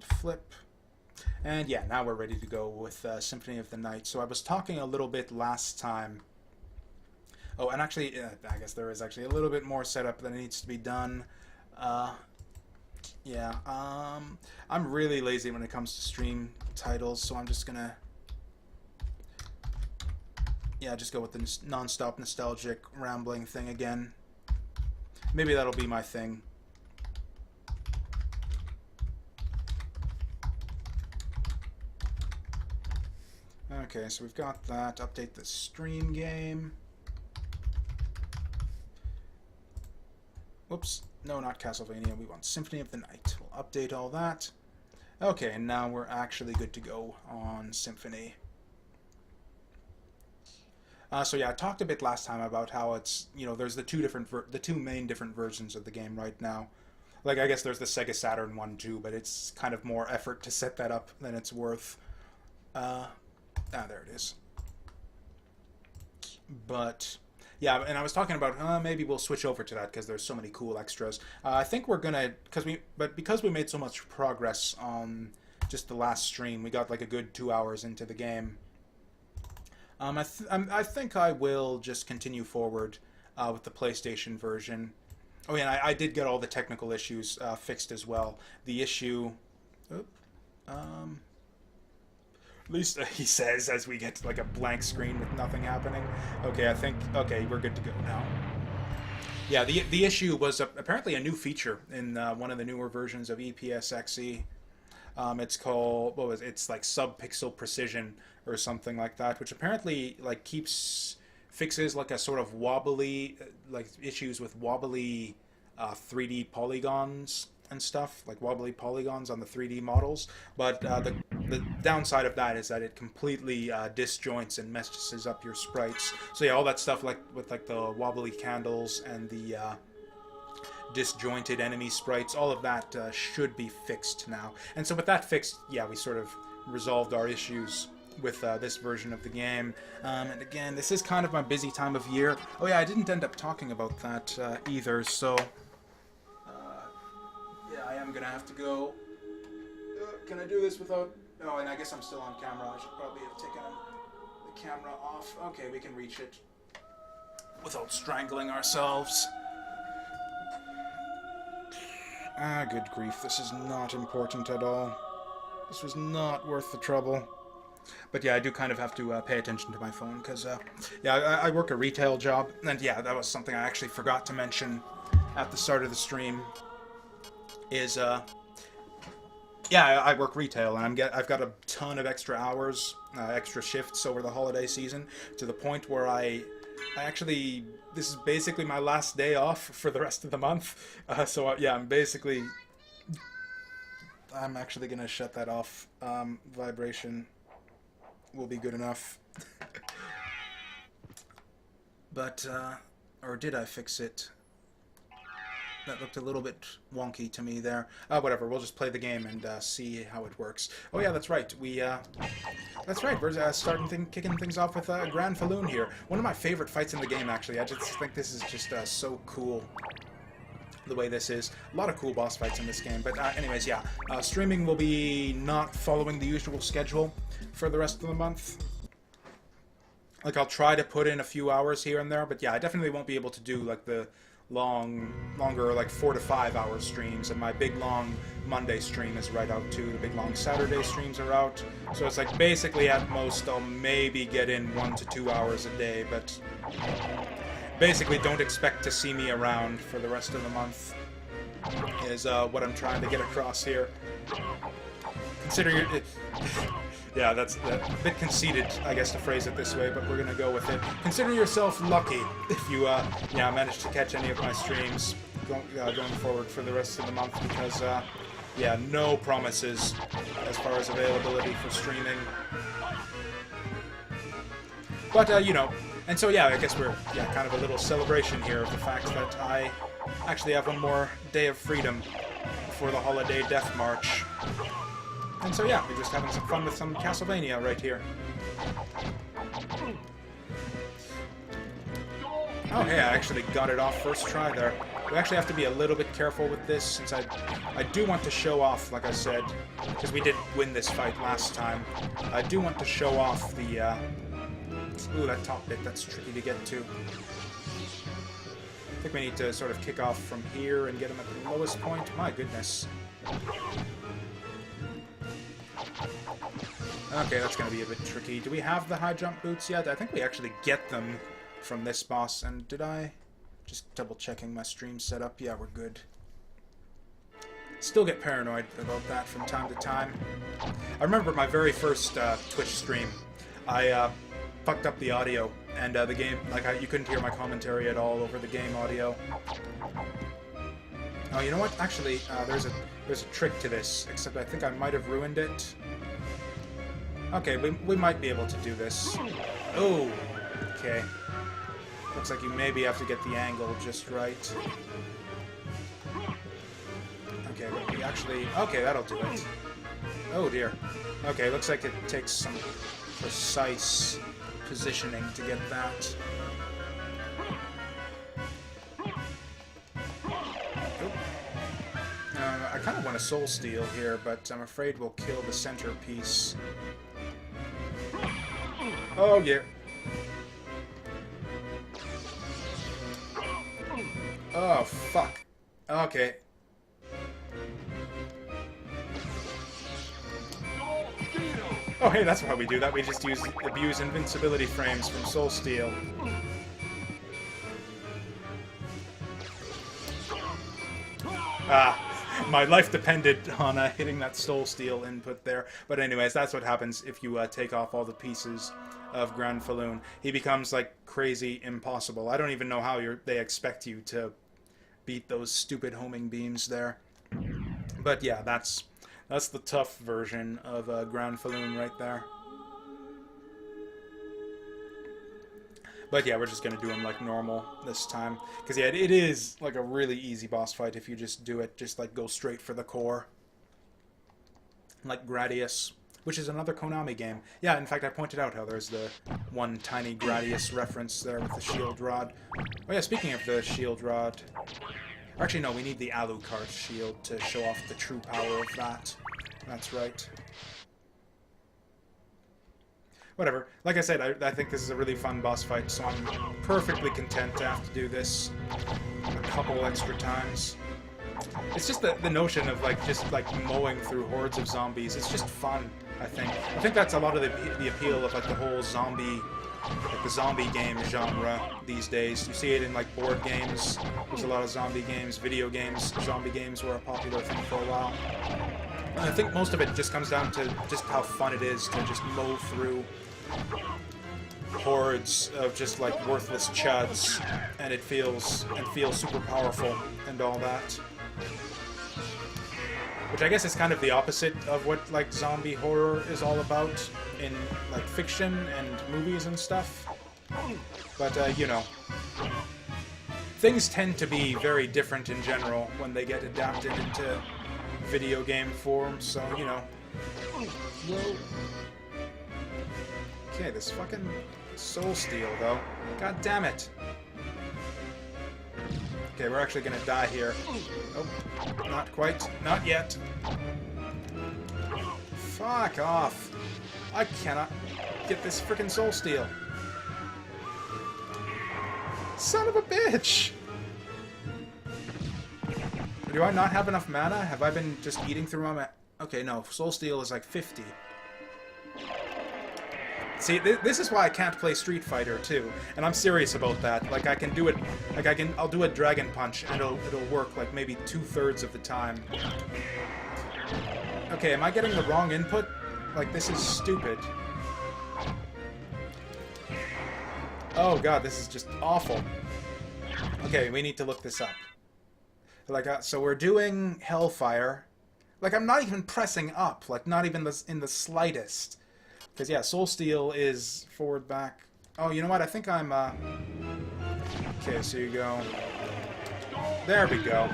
flip. And yeah, now we're ready to go with Symphony of the Night. So I was talking a little bit last time. Oh, and actually, I guess there is actually a little bit more setup that needs to be done. Yeah, I'm really lazy when it comes to stream titles, so I'm just gonna, yeah, just go with the non-stop nostalgic rambling thing again. Maybe that'll be my thing. Okay, so we've got that. Update the stream game. Whoops. No, not Castlevania. We want Symphony of the Night. We'll update all that. Okay, and now we're actually good to go on Symphony. So yeah, I talked a bit last time about how it's, you know, there's the two main different versions of the game right now. Like, I guess there's the Sega Saturn one too, but it's kind of more effort to set that up than it's worth. There it is. But yeah, and I was talking about maybe we'll switch over to that because there's so many cool extras. I think we're gonna because we made so much progress on just the last stream. We got like a good 2 hours into the game. I think I will just continue forward with the PlayStation version. Oh yeah, and I did get all the technical issues fixed as well. The issue. At least he says as we get like a blank screen with nothing happening. Okay, okay, we're good to go now. Yeah, the issue was apparently a new feature in one of the newer versions of EPSXE. It's called, it's like sub-pixel precision or something like that, which apparently like fixes like a sort of wobbly, like issues with wobbly 3D polygons and stuff, like wobbly polygons on the 3D models. But the downside of that is that it completely disjoints and messes up your sprites. So yeah, all that stuff like with like the wobbly candles and the disjointed enemy sprites, all of that should be fixed now. And so with that fixed, yeah, we sort of resolved our issues with this version of the game. And again, this is kind of my busy time of year. Oh yeah, I didn't end up talking about that either, so yeah, I am gonna have to go. Can I do this without... Oh, and I guess I'm still on camera. I should probably have taken the camera off. Okay, we can reach it without strangling ourselves. Ah, good grief. This is not important at all. This was not worth the trouble. But yeah, I do kind of have to pay attention to my phone, because, yeah, I work a retail job, and yeah, that was something I actually forgot to mention at the start of the stream, is, yeah, I work retail, and I've got a ton of extra hours, extra shifts over the holiday season, to the point where I actually, this is basically my last day off for the rest of the month, so yeah, I'm actually gonna shut that off. Vibration will be good enough. But, or did I fix it? That looked a little bit wonky to me there. Whatever, we'll just play the game and see how it works. Oh yeah, that's right. That's right. We're kicking things off with Granfaloon here. One of my favorite fights in the game, actually. I just think this is just so cool, the way this is. A lot of cool boss fights in this game. But anyways, yeah. Streaming will be not following the usual schedule for the rest of the month. Like, I'll try to put in a few hours here and there, but yeah, I definitely won't be able to do, like, the longer, like 4 to 5 hour streams, and my big long Monday stream is right out too. The big long Saturday streams are out, so it's like basically at most I'll maybe get in 1 to 2 hours a day, but basically don't expect to see me around for the rest of the month is what I'm trying to get across here. Consider it. Yeah, that's a bit conceited, I guess, to phrase it this way, but we're gonna go with it. Consider yourself lucky if you, yeah, manage to catch any of my streams going forward for the rest of the month, because, yeah, no promises as far as availability for streaming. But, you know, and so, yeah, I guess we're, yeah, kind of a little celebration here of the fact that I actually have one more day of freedom before the holiday death march. And so yeah, we're just having some fun with some Castlevania right here. Oh hey, I actually got it off first try there. We actually have to be a little bit careful with this, since I do want to show off, like I said, because we did win this fight last time. I do want to show off the, ooh, that top bit, that's tricky to get to. I think we need to sort of kick off from here and get him at the lowest point. My goodness. Okay, that's going to be a bit tricky. Do we have the high jump boots yet? I think we actually get them from this boss. And did I... Just double checking my stream setup. Yeah, we're good. Still get paranoid about that from time to time. I remember my very first Twitch stream. I fucked up the audio, and the game, like, you couldn't hear my commentary at all over the game audio. Oh, you know what? Actually, there's a trick to this, except I think I might have ruined it. Okay, we might be able to do this. Oh, okay. Looks like you maybe have to get the angle just right. Okay, but we actually... Okay, that'll do it. Oh, dear. Okay, looks like it takes some precise positioning to get that. I kind of want a soul steal here, but I'm afraid we'll kill the centerpiece. Oh, yeah. Oh, fuck. Okay. Oh, hey, that's why we do that. We just abuse invincibility frames from Soul Steal. My life depended on hitting that Soul Steal input there. But anyways, that's what happens if you take off all the pieces of Granfaloon. He becomes, like, crazy impossible. I don't even know how they expect you to beat those stupid homing beams there. But yeah, that's the tough version of Granfaloon right there. But yeah, we're just gonna do him like normal this time. Because yeah, it is like a really easy boss fight if you just do it. Just like go straight for the core. Like Gradius, which is another Konami game. Yeah, in fact, I pointed out how there's the one tiny Gradius reference there with the shield rod. Oh yeah, speaking of the shield rod... Actually, no, we need the Alucard shield to show off the true power of that. That's right. Whatever. Like I said, I think this is a really fun boss fight, so I'm perfectly content to have to do this a couple extra times. It's just the notion of, like, just, like, mowing through hordes of zombies. It's just fun, I think. I think that's a lot of the appeal of, like, the whole zombie... Like the zombie game genre these days. You see it in like board games. There's a lot of zombie games, video games. Zombie games were a popular thing for a while. And I think most of it just comes down to just how fun it is to just mow through hordes of just like worthless chuds, and it feels super powerful and all that. Which I guess is kind of the opposite of what like zombie horror is all about in like fiction and movies and stuff. But you know, things tend to be very different in general when they get adapted into video game form, so you know. Whoa. Okay, this fucking Soul Steal though. God damn it. Okay, we're actually gonna die here. Oh, not quite. Not yet. Fuck off. I cannot get this frickin' Soul Steal. Son of a bitch! Do I not have enough mana? Have I been just eating through my mana? Okay, no. Soul Steal is like 50. See, this is why I can't play Street Fighter 2, and I'm serious about that. Like, I can do it, like, I'll do a Dragon Punch, and it'll work, like, maybe 2/3 of the time. Okay, am I getting the wrong input? Like, this is stupid. Oh god, this is just awful. Okay, we need to look this up. Like, so we're doing Hellfire. Like, I'm not even pressing up, like, not even in the slightest. Because, yeah, Soul Steal is forward, back. Oh, you know what? I think I'm, Okay, so you go... There we go.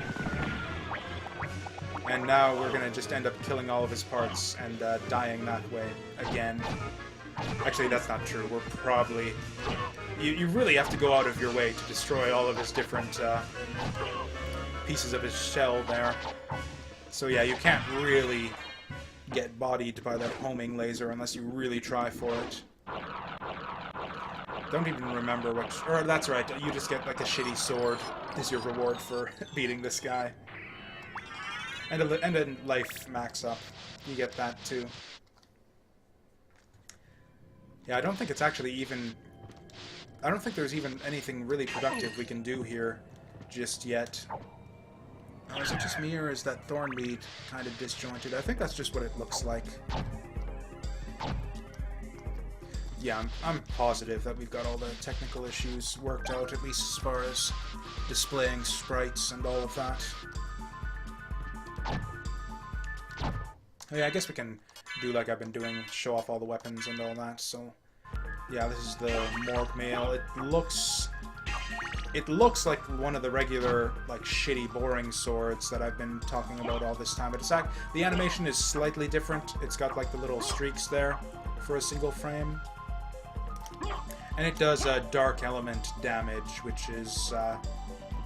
And now we're gonna just end up killing all of his parts and dying that way again. Actually, that's not true. We're probably... You really have to go out of your way to destroy all of his different pieces of his shell there. So yeah, you can't really get bodied by that homing laser unless you really try for it. Don't even remember which... Or that's right, you just get like a shitty sword is your reward for beating this guy. And a life max up. You get that too. Yeah, I don't think it's actually even... I don't think there's even anything really productive we can do here just yet. Oh, is it just me, or is that Thornmead kind of disjointed? I think that's just what it looks like. Yeah, I'm positive that we've got all the technical issues worked out, at least as far as displaying sprites and all of that. Oh yeah, I guess we can do like I've been doing, show off all the weapons and all that, so... Yeah, this is the Morgue Mail. It looks like one of the regular, like, shitty, boring swords that I've been talking about all this time, but the animation is slightly different. It's got, like, the little streaks there for a single frame. And it does dark element damage, which is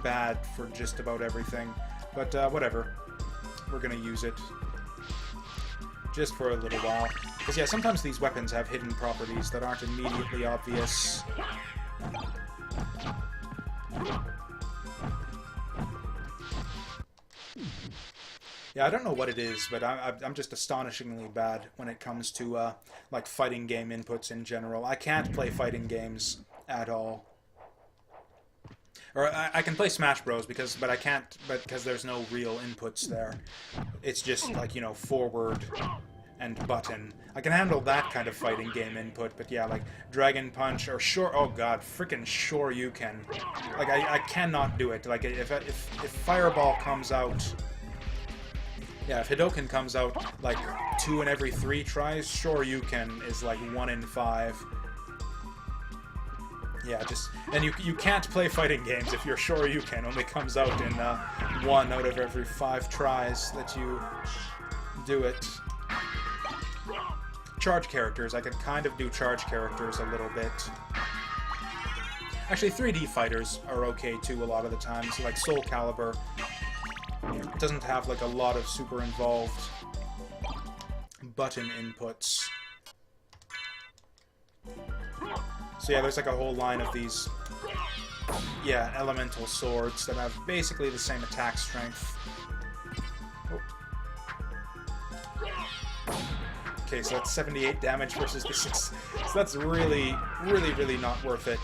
bad for just about everything. But whatever. We're gonna use it. Just for a little while. Because yeah, sometimes these weapons have hidden properties that aren't immediately obvious. Yeah, I don't know what it is, but I'm just astonishingly bad when it comes to like fighting game inputs in general. I can't play fighting games at all. Or I can play Smash Bros. Because there's no real inputs there. It's just like, you know, forward and button. I can handle that kind of fighting game input, but yeah, like Dragon Punch or oh god, frickin' Shoryuken. Like I cannot do it. Like if Fireball comes out, yeah, if Hadouken comes out like 2 in every 3 tries, Shoryuken is like 1 in 5. Yeah, and you can't play fighting games if your Shoryuken only comes out in 1 out of every 5 tries that you do it. Charge characters, I can kind of do charge characters a little bit. Actually, 3D fighters are okay too a lot of the time. So like Soul Calibur doesn't have like a lot of super involved button inputs. So yeah, there's like a whole line of these, yeah, elemental swords that have basically the same attack strength. Oh. Okay, so that's 78 damage versus the 6. So that's really, really, really not worth it.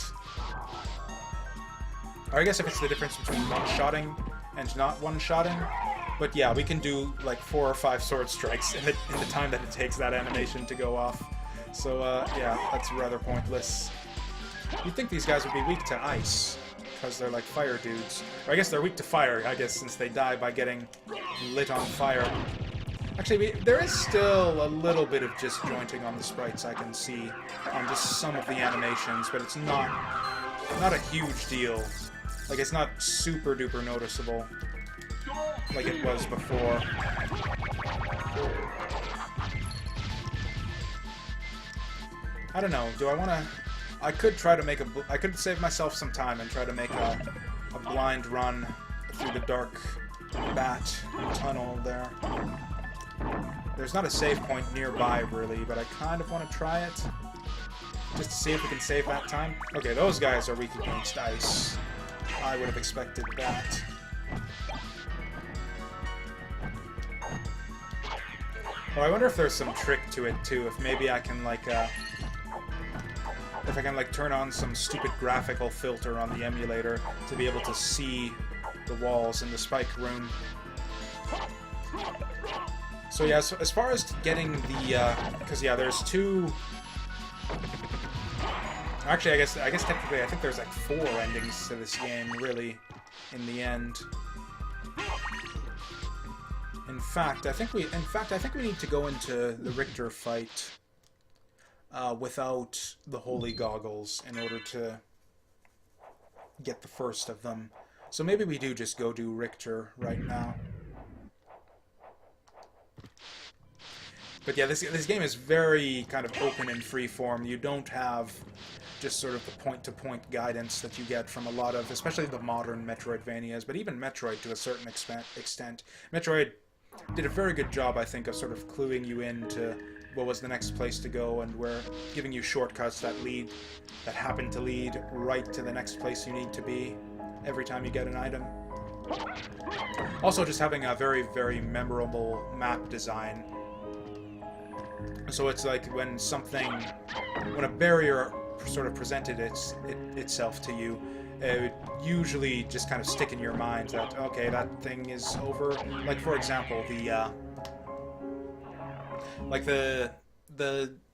Or I guess if it's the difference between one-shotting and not one-shotting. But yeah, we can do like 4 or 5 sword strikes in the time that it takes that animation to go off. So yeah, that's rather pointless. You'd think these guys would be weak to ice, because they're like fire dudes. Or I guess they're weak to fire, I guess, since they die by getting lit on fire. Actually, there is still a little bit of disjointing on the sprites I can see on just some of the animations, but it's not a huge deal. Like, it's not super duper noticeable like it was before. I don't know, do I want to... I could try to make I could save myself some time and try to make a blind run through the dark bat tunnel there. There's not a save point nearby, really, but I kind of want to try it. Just to see if we can save that time. Okay, those guys are weak against ice. I would have expected that. Oh, I wonder if there's some trick to it, too. If maybe I can, like, if I can, like, turn on some stupid graphical filter on the emulator to be able to see the walls in the spike room. So yeah, so as far as getting the, because yeah, there's 2... Actually, I guess technically, I think there's like 4 endings to this game, really, in the end. In fact, I think we need to go into the Richter fight without the Holy Goggles in order to get the first of them. So maybe we do just go do Richter right now. But yeah, this game is very kind of open and free form. You don't have just sort of the point-to-point guidance that you get from a lot of, especially the modern Metroidvanias, but even Metroid to a certain extent. Metroid did a very good job, I think, of sort of cluing you into what was the next place to go, and where giving you shortcuts that happen to lead right to the next place you need to be every time you get an item. Also, just having a very, very memorable map design. So it's like when a barrier sort of presented itself to you, it would usually just kind of stick in your mind that, okay, that thing is over. Like, for example, the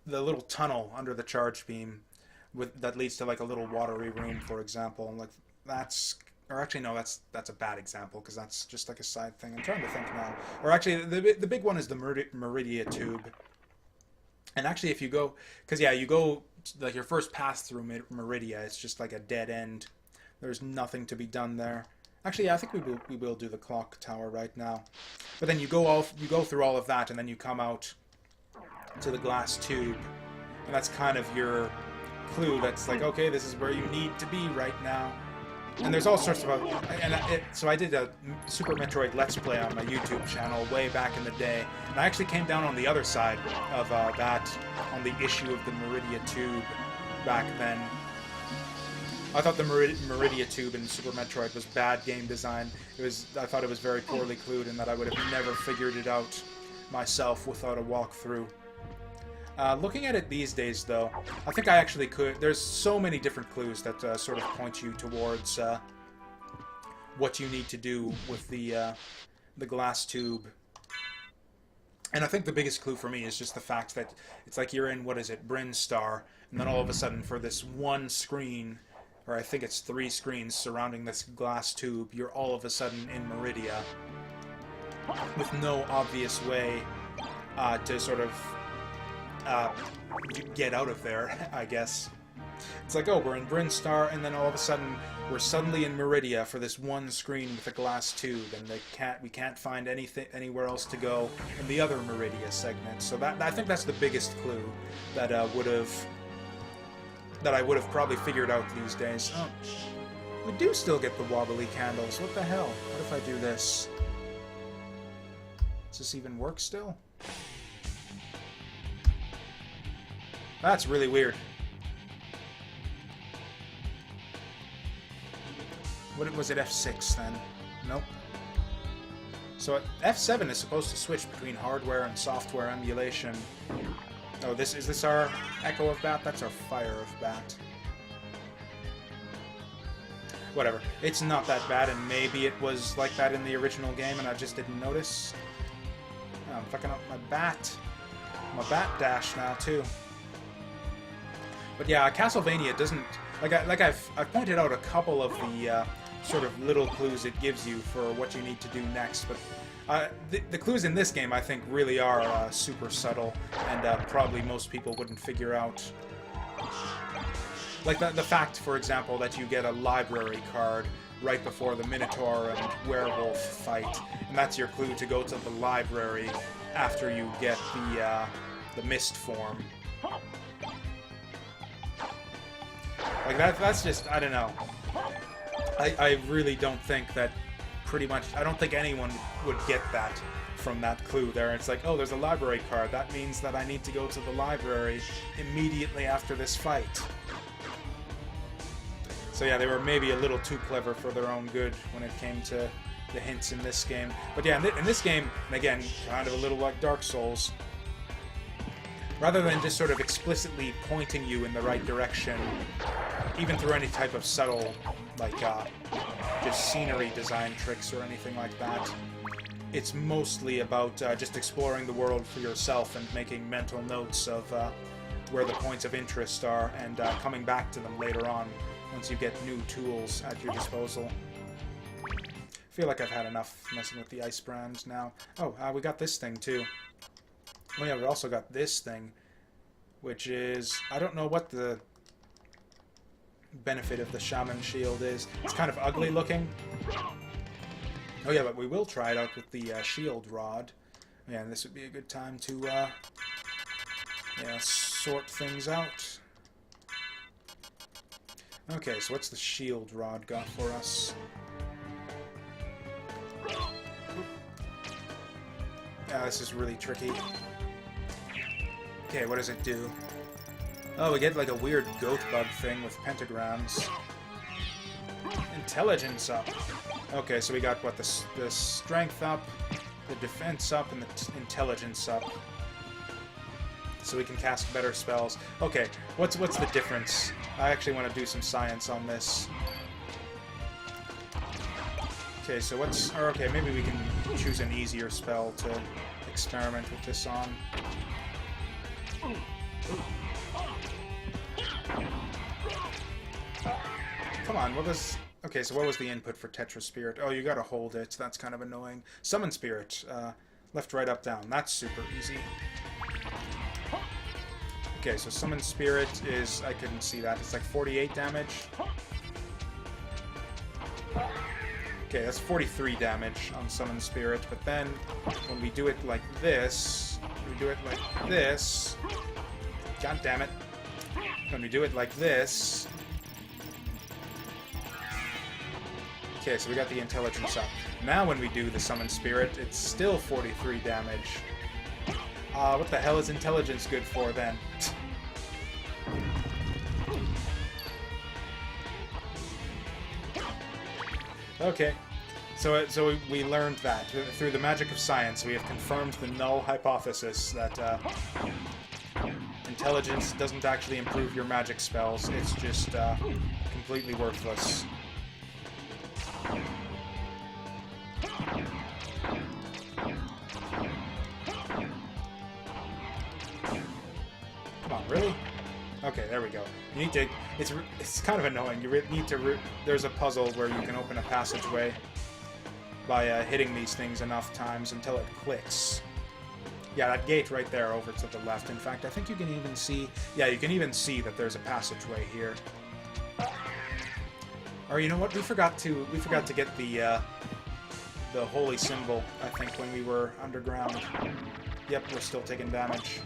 little tunnel under the charge beam that leads to like a little watery room, for example. Like or actually no, that's a bad example because that's just like a side thing. I'm trying to think now. Or actually, the big one is the Meridia tube. And actually, if you go, because yeah, you go like your first pass through Meridia, it's just like a dead end. There's nothing to be done there. Actually, yeah, I think we will do the clock tower right now. But then you go through all of that, and then you come out to the glass tube, and that's kind of your clue. That's like, okay, this is where you need to be right now. And there's all sorts of so I did a Super Metroid Let's Play on my YouTube channel way back in the day, and I actually came down on the other side of that, on the issue of the Meridia tube back then. I thought the Meridia tube in Super Metroid was bad game design. I thought it was very poorly clued, and that I would have never figured it out myself without a walkthrough. Looking at it these days, though, I think I actually could. There's so many different clues that sort of point you towards what you need to do with the glass tube. And I think the biggest clue for me is just the fact that it's like you're in, what is it, Bryn Star, and then all of a sudden for this one screen, or I think it's 3 screens surrounding this glass tube, you're all of a sudden in Meridia with no obvious way to sort of get out of there, I guess. It's like, oh, we're in Bryn Star, and then all of a sudden we're suddenly in Meridia for this one screen with a glass tube, and we can't find anywhere else to go in the other Meridia segment. So I think that's the biggest clue that I would have probably figured out these days. Oh, we do still get the wobbly candles. What the hell? What if I do this? Does this even work still? That's really weird. What was it, F6 then? Nope. So F7 is supposed to switch between hardware and software emulation. Oh, is this our Echo of Bat? That's our Fire of Bat. Whatever. It's not that bad, and maybe it was like that in the original game and I just didn't notice. Oh, I'm fucking up my bat. My bat dash now, too. But yeah, Castlevania doesn't... Like I've pointed out a couple of the sort of little clues it gives you for what you need to do next, but the clues in this game, I think, really are super subtle, and probably most people wouldn't figure out. Like the fact, for example, that you get a library card right before the Minotaur and Werewolf fight, and that's your clue to go to the library after you get the mist form. Like that's just, I don't know. I really don't think that I don't think anyone would get that from that clue there. It's like, oh, there's a library card. That means that I need to go to the library immediately after this fight. So yeah, they were maybe a little too clever for their own good when it came to the hints in this game. But yeah, in this game, and again, kind of a little like Dark Souls, rather than just sort of explicitly pointing you in the right direction, even through any type of subtle, like, just scenery design tricks or anything like that, it's mostly about just exploring the world for yourself and making mental notes of where the points of interest are, and coming back to them later on once you get new tools at your disposal. I feel like I've had enough messing with the ice brands now. Oh, we got this thing too. Oh yeah, we also got this thing, which is... I don't know what the benefit of the Shaman Shield is. It's kind of ugly looking. Oh yeah, but we will try it out with the Shield Rod. Yeah, and this would be a good time to sort things out. Okay, so what's the shield rod got for us? Yeah, this is really tricky. Okay, what does it do? Oh, we get like a weird goat bug thing with pentagrams. Intelligence up. Okay, so we got what, the strength up, the defense up, and the intelligence up. So we can cast better spells. Okay, what's the difference? I actually want to do some science on this. Okay, so what's... Or okay, maybe we can choose an easier spell to experiment with this on. Come on, what was... Okay, so what was the input for Tetra Spirit? Oh, you gotta hold it. That's kind of annoying. Summon Spirit. Left, right, up, down. That's super easy. Okay, so Summon Spirit is... I couldn't see that. It's like 48 damage. Okay, that's 43 damage on Summon Spirit, but then when we do it like this... We do it like this... God damn it. When we do it like this... Okay, so we got the intelligence up. Now when we do the Summon Spirit, it's still 43 damage. What the hell is intelligence good for then? Okay, so we learned that. Through the magic of science, we have confirmed the null hypothesis that intelligence doesn't actually improve your magic spells, it's just completely worthless. Come on, really? Okay, there we go. You need to... It's kind of annoying. You need to... There's a puzzle where you can open a passageway by hitting these things enough times until it clicks. Yeah, that gate right there over to the left. In fact, I think you can even see... Yeah, you can even see that there's a passageway here. Or you know what? We forgot to get the holy symbol, I think, when we were underground. Yep, we're still taking damage.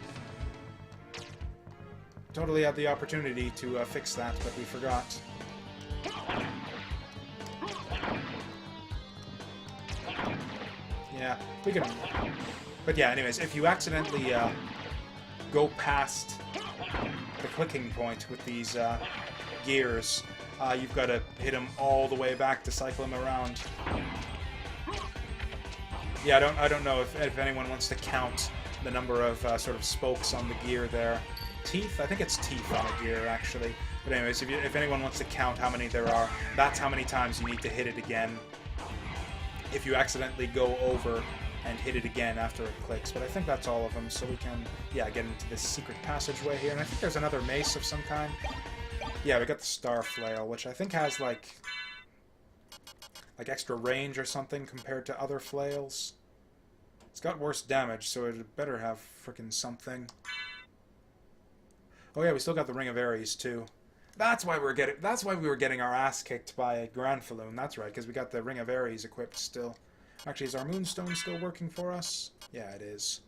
Totally had the opportunity to fix that, but we forgot. Yeah, we can... But yeah, anyways, if you accidentally go past the clicking point with these gears, you've got to hit them all the way back to cycle them around. Yeah, I don't know if anyone wants to count the number of sort of spokes on the gear there. Teeth? I think it's teeth on a gear, actually. But anyways, if anyone wants to count how many there are, that's how many times you need to hit it again. If you accidentally go over and hit it again after it clicks. But I think that's all of them, so we can, yeah, get into this secret passageway here. And I think there's another mace of some kind. Yeah, we got the Star Flail, which I think has, like extra range or something compared to other flails. It's got worse damage, so it better have frickin' something. Oh yeah, we still got the Ring of Ares too. That's why we were getting our ass kicked by Granfaloon. That's right, because we got the Ring of Ares equipped still. Actually, is our Moonstone still working for us? Yeah, it is.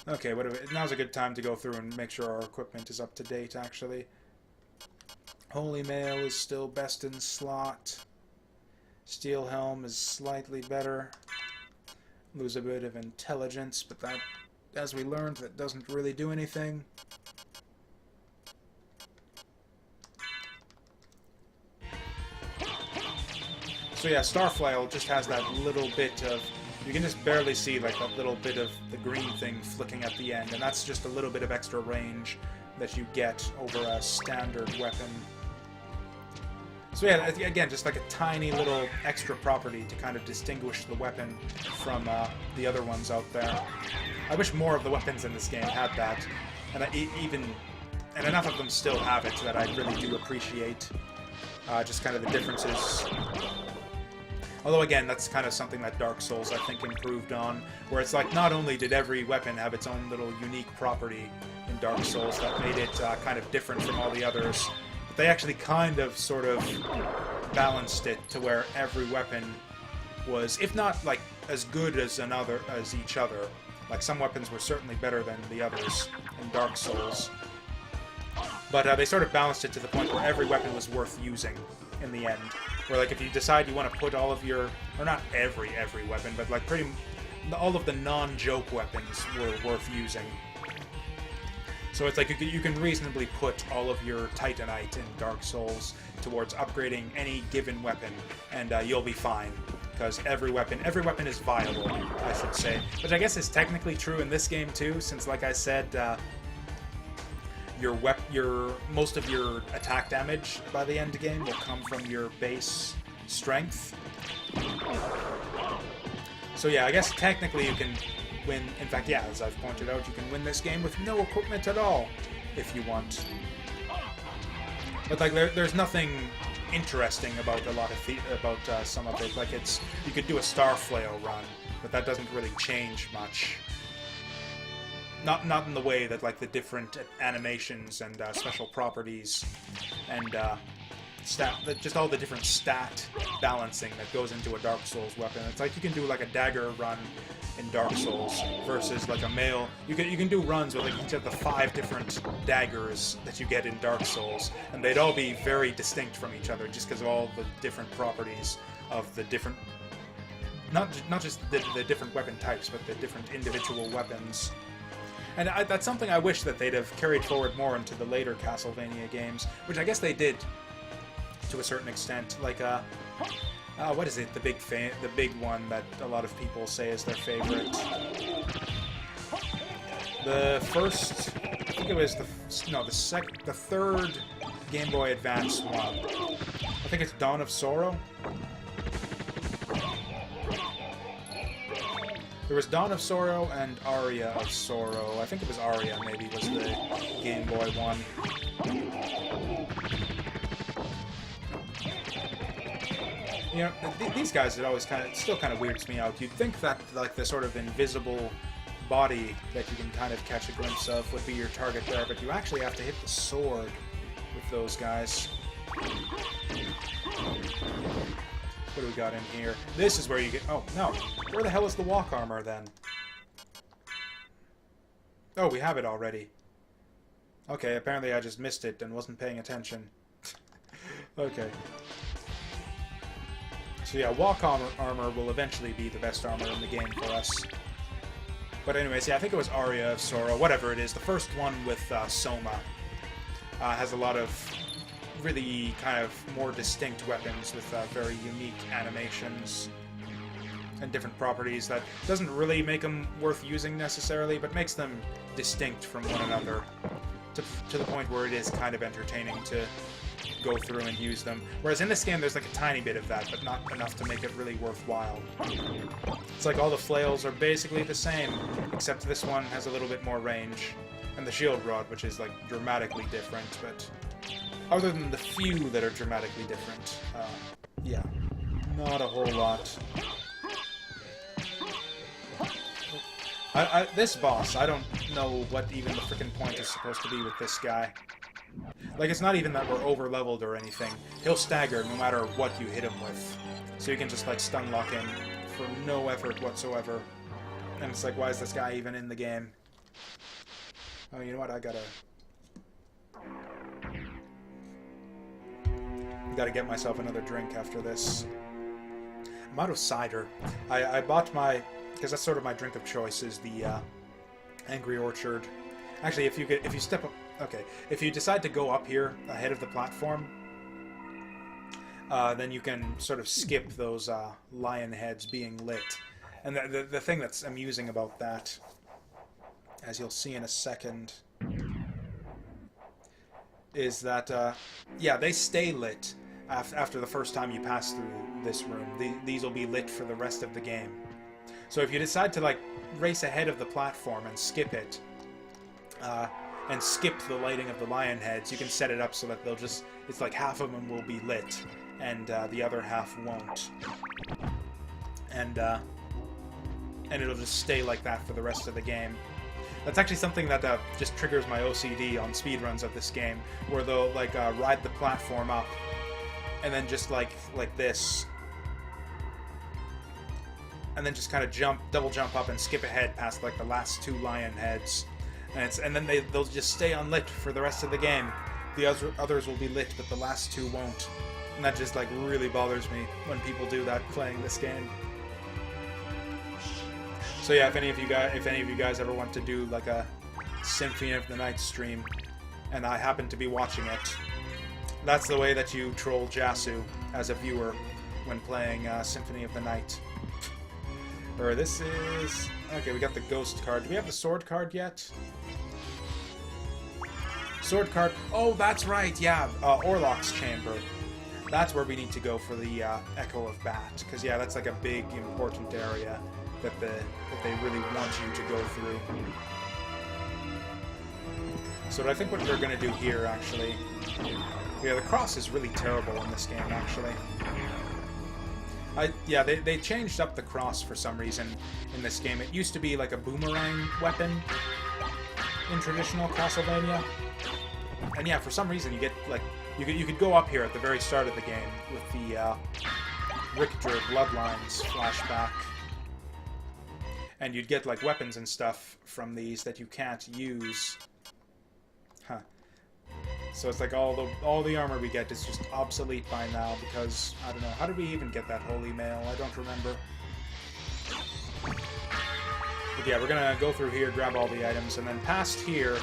Okay, now's a good time to go through and make sure our equipment is up to date, actually. Holy Mail is still best in slot. Steel Helm is slightly better. Lose a bit of intelligence, but that, as we learned, that doesn't really do anything. So yeah, Starflail just has that little bit of... You can just barely see like that little bit of the green thing flicking at the end, and that's just a little bit of extra range that you get over a standard weapon. So yeah, again, just like a tiny little extra property to kind of distinguish the weapon from the other ones out there. I wish more of the weapons in this game had that, and and enough of them still have it that I really do appreciate just kind of the differences. Although again, that's kind of something that Dark Souls, I think, improved on, where it's like not only did every weapon have its own little unique property in Dark Souls that made it kind of different from all the others, but they actually kind of sort of balanced it to where every weapon was, if not like as good as each other, like some weapons were certainly better than the others in Dark Souls. But they sort of balanced it to the point where every weapon was worth using in the end. Where, like, if you decide you want to put all of your... Or not every weapon, but, like, all of the non-joke weapons were worth using. So it's like you can reasonably put all of your Titanite in Dark Souls towards upgrading any given weapon, and you'll be fine. Because every weapon is viable, I should say. Which I guess is technically true in this game too, since, like I said, most of your attack damage by the end game will come from your base strength. So yeah, I guess technically you can win. In fact, yeah, as I've pointed out, you can win this game with no equipment at all if you want. But like, there's nothing interesting about some of it. Like, you could do a Starflail run, but that doesn't really change much. Not in the way that, like, the different animations and special properties and just all the different stat balancing that goes into a Dark Souls weapon. It's like you can do like a dagger run in Dark Souls versus like a mail. You can do runs with like each of the 5 different daggers that you get in Dark Souls, and they'd all be very distinct from each other just because of all the different properties of the different, not just the different weapon types, but the different individual weapons. And that's something I wish that they'd have carried forward more into the later Castlevania games, which I guess they did to a certain extent. Like, what is it? The big one that a lot of people say is their favorite. The first, I think it was the third Game Boy Advance one. I think it's Dawn of Sorrow. There was Dawn of Sorrow and Aria of Sorrow. I think it was Aria, maybe, was the Game Boy one. You know, these guys, still kind of weirds me out. You'd think that, like, the sort of invisible body that you can kind of catch a glimpse of would be your target there, but you actually have to hit the sword with those guys. What do we got in here? This is where you get... Oh, no. Where the hell is the walk armor, then? Oh, we have it already. Okay, apparently I just missed it and wasn't paying attention. Okay. So yeah, walk armor will eventually be the best armor in the game for us. But anyways, yeah, I think it was Aria of Sorrow, whatever it is. The first one with Soma has a lot of really kind of more distinct weapons with very unique animations and different properties that doesn't really make them worth using necessarily, but makes them distinct from one another to the point where it is kind of entertaining to go through and use them. Whereas in this game there's like a tiny bit of that, but not enough to make it really worthwhile. It's like all the flails are basically the same, except this one has a little bit more range, and the shield rod, which is like dramatically different, but other than the few that are dramatically different, yeah, not a whole lot. This boss, I don't know what even the frickin' point is supposed to be with this guy. Like, it's not even that we're over-leveled or anything. He'll stagger no matter what you hit him with. So you can just, like, stun lock him for no effort whatsoever. And it's like, why is this guy even in the game? Oh, you know what? I gotta get myself another drink after this. I'm out of cider. I bought my... Because that's sort of my drink of choice, is the Angry Orchard. Actually, if you step up... Okay, if you decide to go up here ahead of the platform, then you can sort of skip those lion heads being lit. And the thing that's amusing about that, as you'll see in a second, is that, yeah, they stay lit after the first time you pass through this room. These will be lit for the rest of the game. So if you decide to, like, race ahead of the platform and skip it, and skip the lighting of the lion heads, you can set it up so that they'll just... It's like half of them will be lit, and the other half won't. And it'll just stay like that for the rest of the game. That's actually something that just triggers my OCD on speedruns of this game, where they'll, like, ride the platform up, and then just, like this, and then just kind of double jump up and skip ahead past, like, the last 2 lion heads. And then they'll just stay unlit for the rest of the game. the others will be lit, but the last two won't. And that just, like, really bothers me when people do that playing this game. So yeah, if any of you guys ever want to do, like, a Symphony of the Night stream, and I happen to be watching it, that's the way that you troll Jasu as a viewer when playing Symphony of the Night. Or this is... Okay, we got the ghost card. Do we have the sword card yet? Sword card. Oh, that's right, yeah. Orlok's chamber. That's where we need to go for the Echo of Bat. Because, yeah, that's like a big, important area that they really want you to go through. So I think what we're going to do here, actually... Yeah, the cross is really terrible in this game, actually. Yeah, they changed up the cross for some reason in this game. It used to be like a boomerang weapon in traditional Castlevania. And yeah, for some reason you get, like... You could go up here at the very start of the game with the Richter Bloodlines flashback. And you'd get, like, weapons and stuff from these that you can't use. Huh. So it's like all the armor we get is just obsolete by now because, I don't know, how did we even get that holy mail? I don't remember. But yeah, we're gonna go through here, grab all the items, and then past here,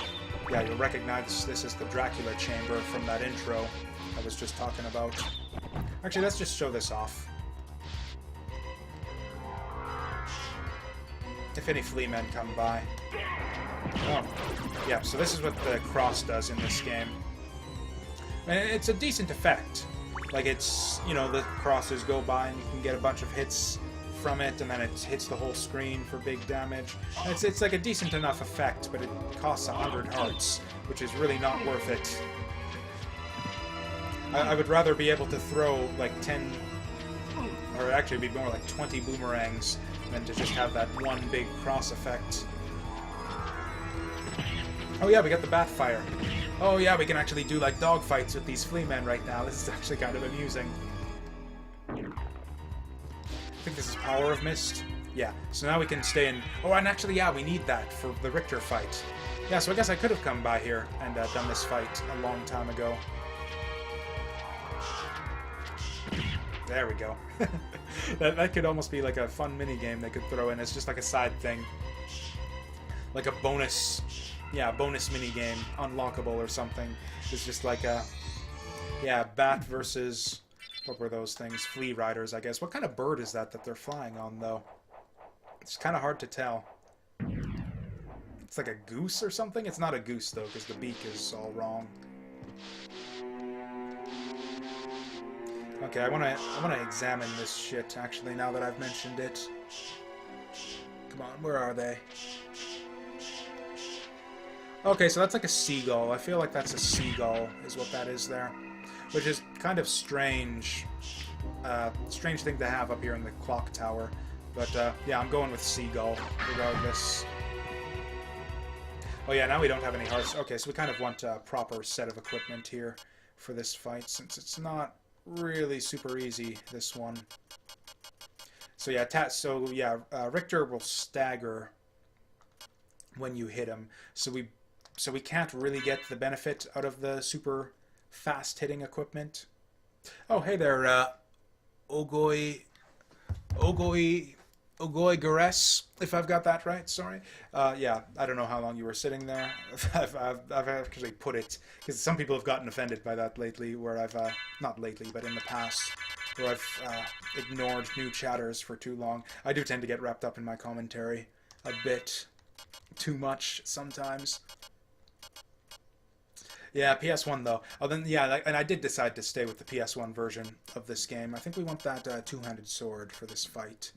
yeah, you'll recognize this is the Dracula chamber from that intro I was just talking about. Actually, let's just show this off. If any flea men come by. Oh, yeah, so this is what the cross does in this game. And it's a decent effect. Like, it's, you know, the crosses go by and you can get a bunch of hits from it, and then it hits the whole screen for big damage. And it's like a decent enough effect, but it costs 100 hearts, which is really not worth it. I would rather be able to throw, like, 10... Or actually, it'd be more like 20 boomerangs than to just have that one big cross effect. Oh yeah, we got the Bathfire. Oh yeah, we can actually do like dogfights with these flea men right now. This is actually kind of amusing. I think this is Power of Mist. Yeah, so now we can stay in... Oh, and actually, yeah, we need that for the Richter fight. Yeah, so I guess I could have come by here and done this fight a long time ago. There we go. that could almost be like a fun mini-game they could throw in. It's just like a side thing. Like a bonus... Yeah, bonus mini-game. Unlockable or something. It's just like a... Yeah, Bat versus... What were those things? Flea Riders, I guess. What kind of bird is that they're flying on, though? It's kind of hard to tell. It's like a goose or something? It's not a goose, though, because the beak is all wrong. Okay, I wanna examine this shit, actually, now that I've mentioned it. Come on, where are they? Okay, so that's like a seagull. I feel like that's a seagull, is what that is there. Which is kind of strange. Strange thing to have up here in the clock tower. But, yeah, I'm going with seagull, regardless. Oh yeah, now we don't have any hearts. Okay, so we kind of want a proper set of equipment here for this fight, since it's not really super easy, this one. So yeah, Richter will stagger when you hit him. So we can't really get the benefit out of the super fast hitting equipment. Oh, hey there, Ogoi Gares, if I've got that right, sorry. Yeah, I don't know how long you were sitting there. I've actually put it, because some people have gotten offended by that lately, where I've, not lately, but in the past, where I've ignored new chatters for too long. I do tend to get wrapped up in my commentary a bit too much sometimes. Yeah, PS1 though. Oh, then yeah, and I did decide to stay with the PS1 version of this game. I think we want that two-handed sword for this fight.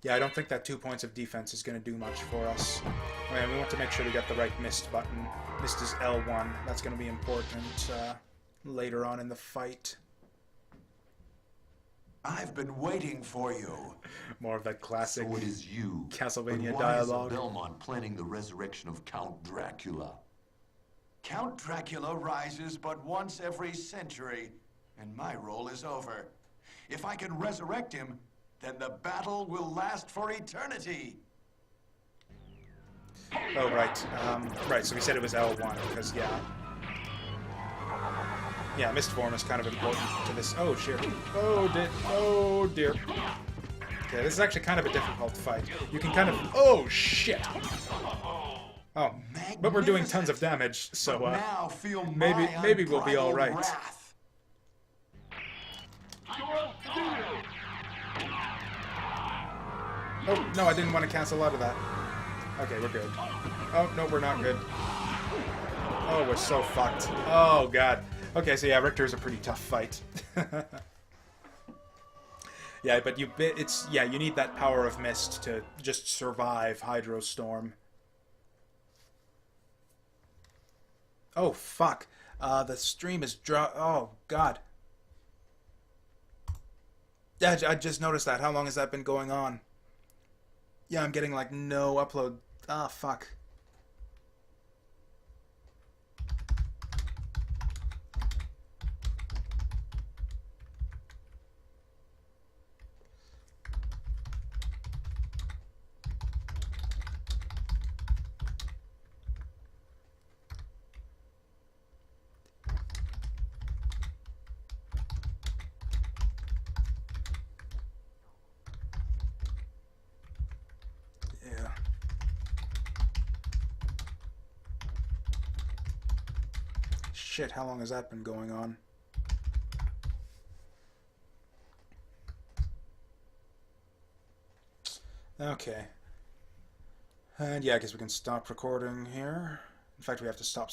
Yeah, I don't think that 2 points of defense is going to do much for us. Oh, yeah, we want to make sure we get the right mist button. Mist is L1. That's going to be important later on in the fight. I've been waiting for you. More of that classic So it is you. Castlevania But dialogue. Why is Belmont planning the resurrection of Count Dracula? Count Dracula rises but once every century, and my role is over. If I can resurrect him, then the battle will last for eternity. Oh, right. Right, so we said it was L1, because, yeah. Yeah, mist form is kind of important to this. Oh, shit. Oh, oh, dear. Okay, this is actually kind of a difficult fight. You can kind of... Oh, shit! Oh, but we're doing tons of damage, so, now feel maybe we'll be alright. Wrath. Oh, no, I didn't want to cancel out of that. Okay, we're good. Oh, no, we're not good. Oh, we're so fucked. Oh, God. Okay, so yeah, Richter is a pretty tough fight. Yeah, but you need that power of mist to just survive Hydrostorm. Oh, fuck. The stream is oh, God. Yeah, I just noticed that. How long has that been going on? Yeah, I'm getting, like, no upload. Ah, fuck. Yeah. Shit, how long has that been going on? Okay. And yeah, I guess we can stop recording here. In fact, we have to stop